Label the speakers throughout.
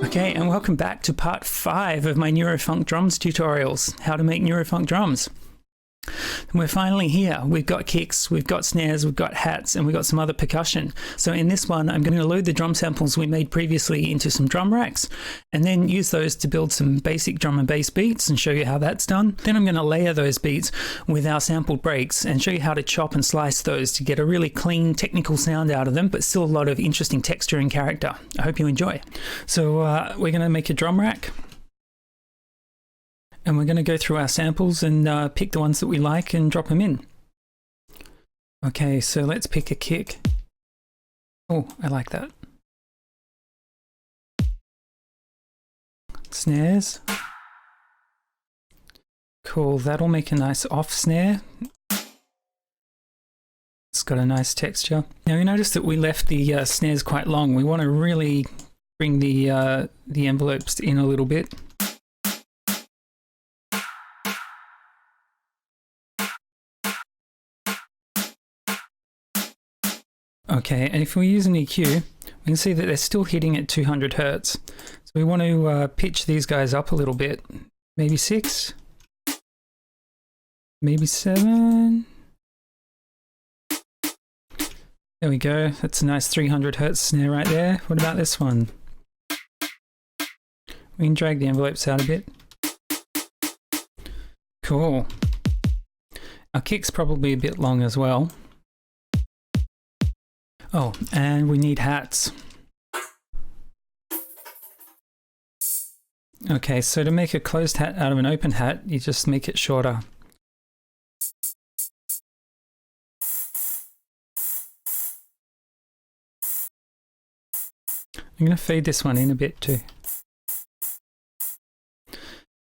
Speaker 1: Okay, and welcome back to part 5 of my Neurofunk Drums tutorials, how to make Neurofunk drums. And we're finally here. We've got kicks, we've got snares, we've got hats, and we've got some other percussion. So in this one, I'm going to load the drum samples we made previously into some drum racks, and then use those to build some basic drum and bass beats and show you how that's done. Then I'm going to layer those beats with our sampled breaks and show you how to chop and slice those to get a really clean technical sound out of them, but still a lot of interesting texture and character. I hope you enjoy. So we're going to make a drum rack. And we're going to go through our samples and pick the ones that we like and drop them in. Okay, so let's pick a kick. Oh, I like that. Snares. Cool, that'll make a nice off snare. It's got a nice texture. Now you notice that we left the snares quite long. We want to really bring the envelopes in a little bit. Okay, and if we use an EQ, we can see that they're still hitting at 200 Hertz. So we want to pitch these guys up a little bit. Maybe 6, maybe 7. There we go. That's a nice 300 Hertz snare right there. What about this one? We can drag the envelopes out a bit. Cool. Our kick's probably a bit long as well. Oh, and we need hats. Okay, so to make a closed hat out of an open hat, you just make it shorter. I'm going to fade this one in a bit too.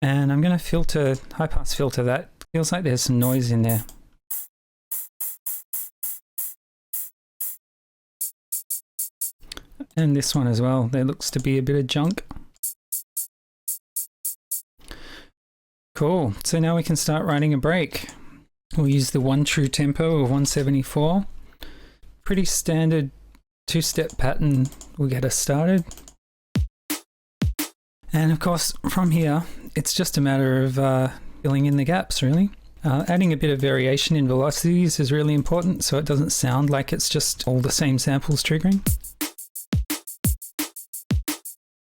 Speaker 1: And I'm going to filter, high pass filter that. Feels like there's some noise in there. And this one as well, there looks to be a bit of junk. Cool, so now we can start writing a break. We'll use the one true tempo of 174. Pretty standard two-step pattern will get us started. And of course, from here, it's just a matter of filling in the gaps, really. Adding a bit of variation in velocities is really important, so it doesn't sound like it's just all the same samples triggering.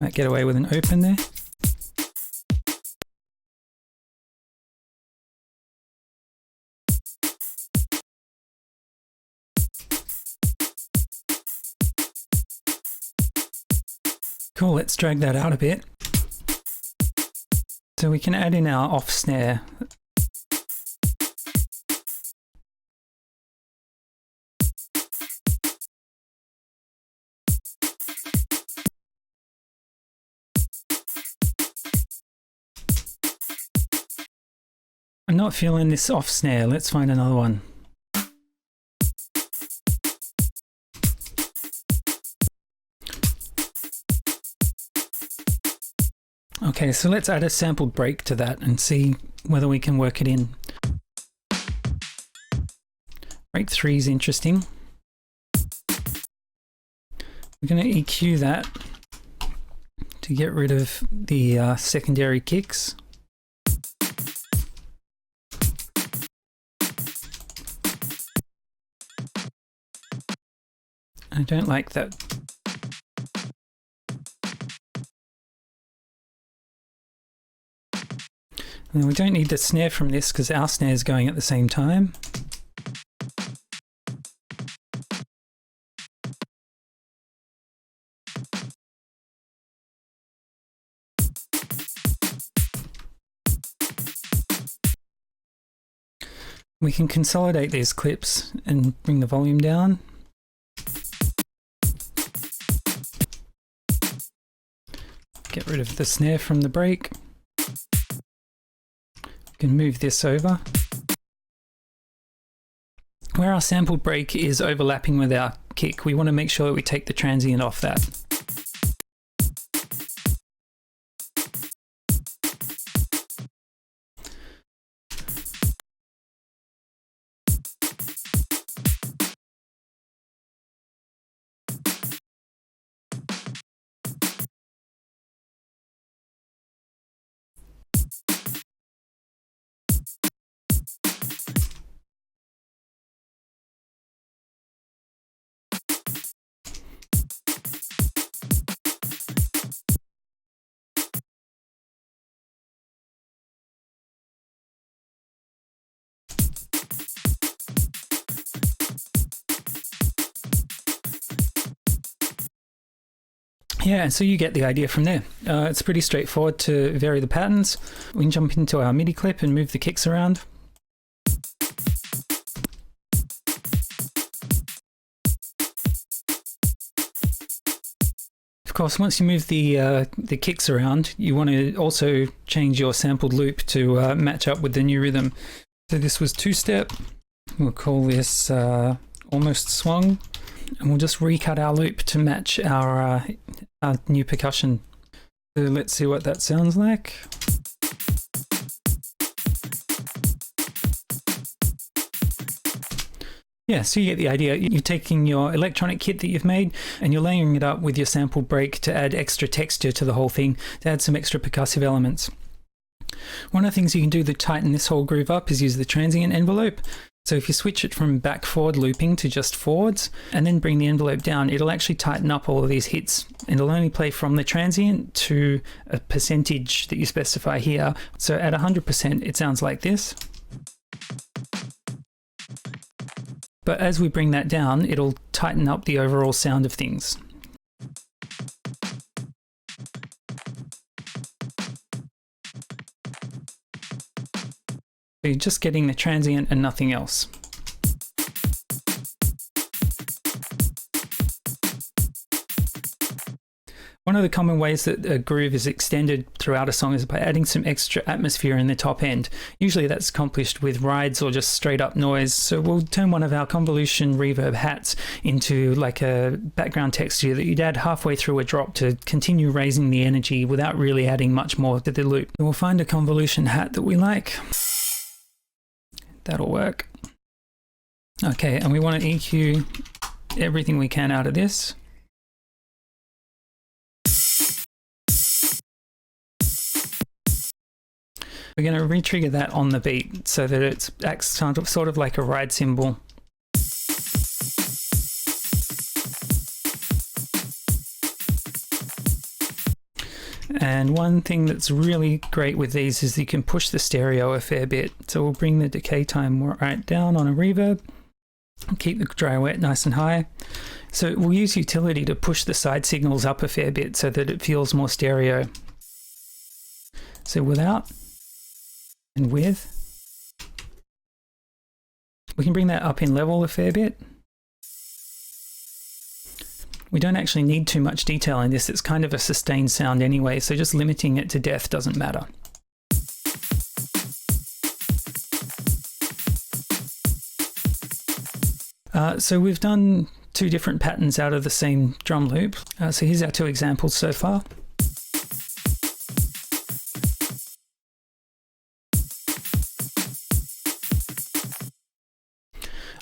Speaker 1: Might get away with an open there. Cool, let's drag that out a bit. So we can add in our off snare. I'm not feeling this off snare. Let's find another one. Okay, so let's add a sampled break to that and see whether we can work it in. Break 3 is interesting. We're going to EQ that to get rid of the secondary kicks. I don't like that. And we don't need the snare from this because our snare is going at the same time. We can consolidate these clips and bring the volume down. Get rid of the snare from the break. We can move this over. Where our sampled break is overlapping with our kick, we want to make sure that we take the transient off that. Yeah, so you get the idea from there. It's pretty straightforward to vary the patterns. We can jump into our MIDI clip and move the kicks around. Of course, once you move the kicks around, you want to also change your sampled loop to match up with the new rhythm. So this was two-step. We'll call this almost swung, and we'll just recut our loop to match our new percussion. So let's see what that sounds like. Yeah, so you get the idea. You're taking your electronic kit that you've made and you're layering it up with your sample break to add extra texture to the whole thing, to add some extra percussive elements. One of the things you can do to tighten this whole groove up is use the transient envelope. So if you switch it from back-forward looping to just forwards and then bring the envelope down, it'll actually tighten up all of these hits. And it'll only play from the transient to a percentage that you specify here. So at 100%, it sounds like this. But as we bring that down, it'll tighten up the overall sound of things. So you're just getting the transient and nothing else. One of the common ways that a groove is extended throughout a song is by adding some extra atmosphere in the top end. Usually that's accomplished with rides or just straight up noise. So we'll turn one of our convolution reverb hats into like a background texture that you'd add halfway through a drop to continue raising the energy without really adding much more to the loop. And we'll find a convolution hat that we like. That'll work. Okay, and we want to EQ everything we can out of this. We're going to re-trigger that on the beat so that it acts sort of like a ride cymbal. And one thing that's really great with these is you can push the stereo a fair bit. So we'll bring the decay time right down on a reverb, keep the dry wet nice and high. So we'll use utility to push the side signals up a fair bit so that it feels more stereo. So without and with. We can bring that up in level a fair bit. We don't actually need too much detail in this. It's kind of a sustained sound anyway, so just limiting it to death doesn't matter. So we've done two different patterns out of the same drum loop. So here's our two examples so far.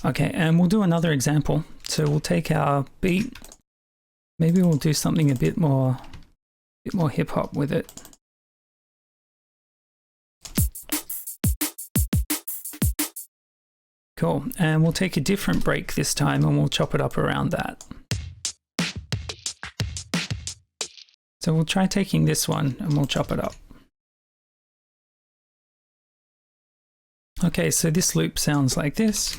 Speaker 1: Okay, and we'll do another example. So we'll take our beat. Maybe we'll do something a bit more hip hop with it. Cool, and we'll take a different break this time and we'll chop it up around that. So we'll try taking this one and we'll chop it up. Okay, so this loop sounds like this.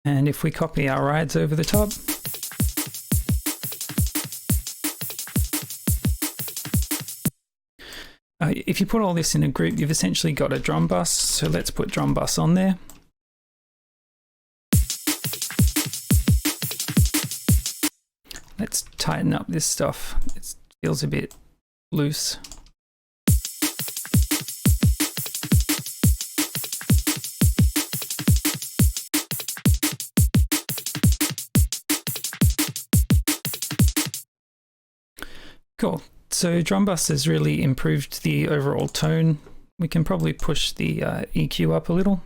Speaker 1: And if we copy our rides over the top, if you put all this in a group, you've essentially got a drum bus. So let's put drum bus on there. Let's tighten up this stuff. It feels a bit loose. Cool. So drum bus has really improved the overall tone. We can probably push the EQ up a little.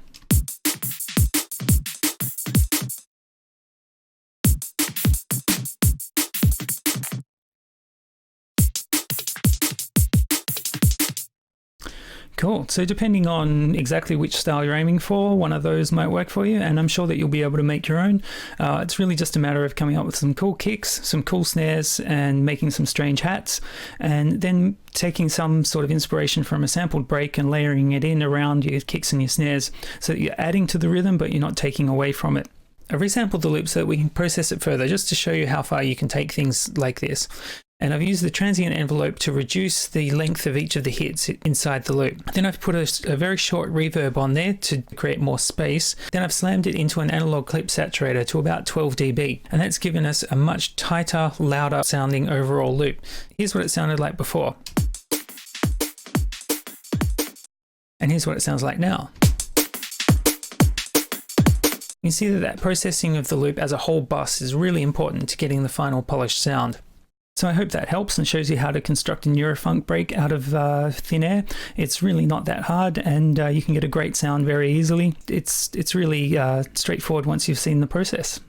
Speaker 1: Cool. So depending on exactly which style you're aiming for, one of those might work for you, and I'm sure that you'll be able to make your own. It's really just a matter of coming up with some cool kicks, some cool snares, and making some strange hats, and then taking some sort of inspiration from a sampled break and layering it in around your kicks and your snares so that you're adding to the rhythm, but you're not taking away from it. I've resampled the loop so that we can process it further, just to show you how far you can take things like this. And I've used the transient envelope to reduce the length of each of the hits inside the loop. Then I've put a very short reverb on there to create more space. Then I've slammed it into an analog clip saturator to about 12 dB. And that's given us a much tighter, louder sounding overall loop. Here's what it sounded like before. And here's what it sounds like now. You can see that processing of the loop as a whole bus is really important to getting the final polished sound. So I hope that helps and shows you how to construct a Neurofunk break out of thin air. It's really not that hard, and you can get a great sound very easily. It's really straightforward once you've seen the process.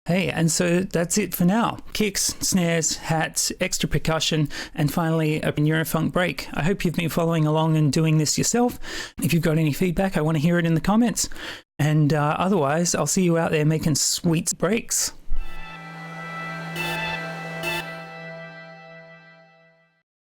Speaker 1: Hey, and so that's it for now. Kicks, snares, hats, extra percussion, and finally a Neurofunk break. I hope you've been following along and doing this yourself. If you've got any feedback, I want to hear it in the comments. And otherwise, I'll see you out there making sweet breaks.